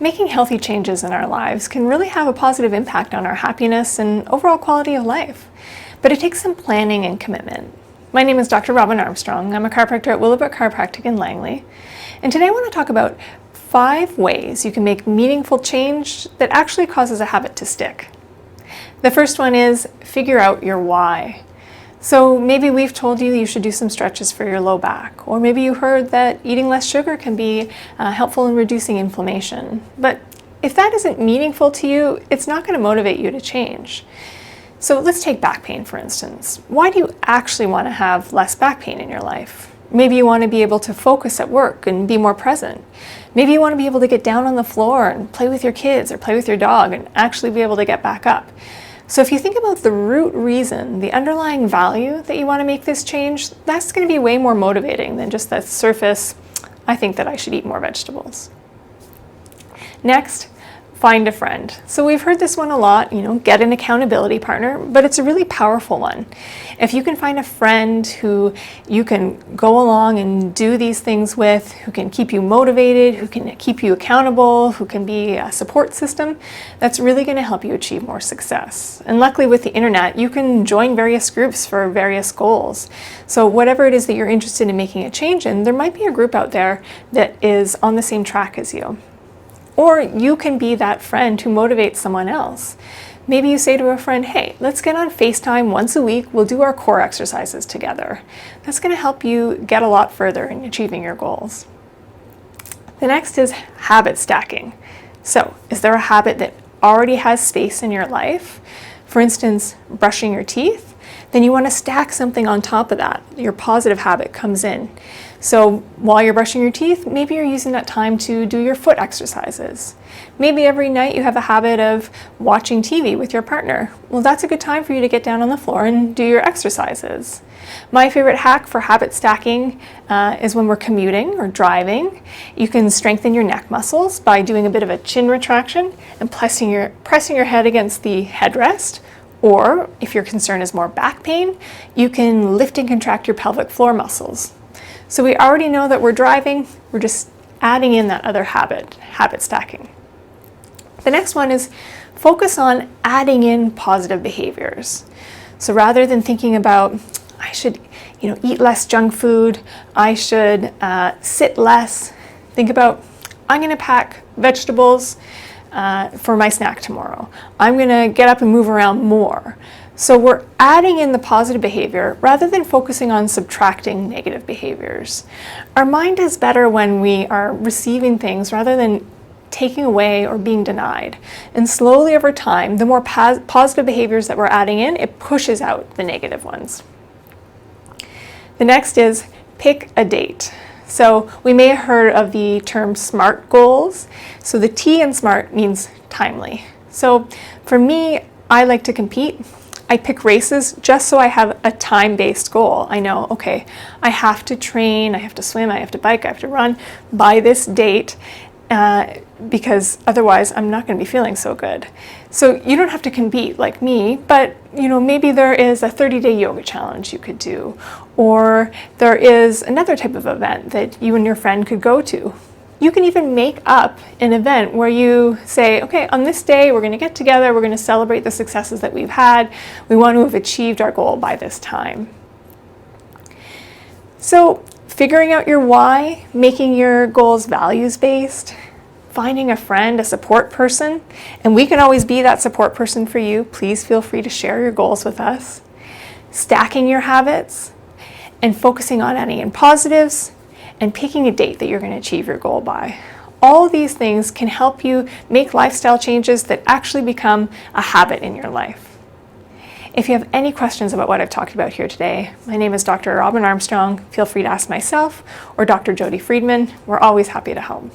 Making healthy changes in our lives can really have a positive impact on our happiness and overall quality of life, but it takes some planning and commitment. My name is Dr. Armstrong. I'm a chiropractor at Willowbrook Chiropractic in Langley, and today I want to talk about 5 ways you can make meaningful change that actually causes a habit to stick. The first one is figure out your why. So maybe we've told you should do some stretches for your low back, or maybe you heard that eating less sugar can be helpful in reducing inflammation. But if that isn't meaningful to you, it's not going to motivate you to change. So let's take back pain, for instance. Why do you actually want to have less back pain in your life? Maybe you want to be able to focus at work and be more present. Maybe you want to be able to get down on the floor and play with your kids or play with your dog and actually be able to get back up. So if you think about the root reason, the underlying value that you want to make this change, that's going to be way more motivating than just that surface, I think that I should eat more vegetables. Next, find a friend. So we've heard this one a lot, get an accountability partner, but it's a really powerful one. If you can find a friend who you can go along and do these things with, who can keep you motivated, who can keep you accountable, who can be a support system, that's really going to help you achieve more success. And luckily with the internet, you can join various groups for various goals. So whatever it is that you're interested in making a change in, there might be a group out there that is on the same track as you. Or you can be that friend who motivates someone else. Maybe you say to a friend, hey, let's get on FaceTime once a week. We'll do our core exercises together. That's going to help you get a lot further in achieving your goals. The next is habit stacking. So, is there a habit that already has space in your life? For instance, brushing your teeth? Then you want to stack something on top of that. Your positive habit comes in. So while you're brushing your teeth, maybe you're using that time to do your foot exercises. Maybe every night you have a habit of watching TV with your partner. Well, that's a good time for you to get down on the floor and do your exercises. My favorite hack for habit stacking is when we're commuting or driving. You can strengthen your neck muscles by doing a bit of a chin retraction and pressing your head against the headrest. Or if your concern is more back pain, you can lift and contract your pelvic floor muscles. So we already know that we're driving, we're just adding in that other habit stacking. The next one is focus on adding in positive behaviors. So rather than thinking about, I should eat less junk food, I should sit less, think about, I'm going to pack vegetables for my snack tomorrow. I'm going to get up and move around more. So we're adding in the positive behavior rather than focusing on subtracting negative behaviors. Our mind is better when we are receiving things rather than taking away or being denied. And slowly over time, the more positive behaviors that we're adding in, it pushes out the negative ones. The next is pick a date. So we may have heard of the term SMART goals. So the T in SMART means timely. So for me, I like to compete. I pick races just so I have a time-based goal. I know, okay, I have to train, I have to swim, I have to bike, I have to run by this date because otherwise I'm not going to be feeling so good. So you don't have to compete like me, but maybe there is a 30-day yoga challenge you could do, or there is another type of event that you and your friend could go to. You can even make up an event where you say, okay, on this day we're going to get together, we're going to celebrate the successes that we've had, we want to have achieved our goal by this time. So figuring out your why, making your goals values-based, finding a friend, a support person, and we can always be that support person for you. Please feel free to share your goals with us. Stacking your habits and focusing on adding in positives, and picking a date that you're going to achieve your goal by. All of these things can help you make lifestyle changes that actually become a habit in your life. If you have any questions about what I've talked about here today, my name is Dr. Armstrong. Feel free to ask myself or Dr. Jody Freedman. We're always happy to help.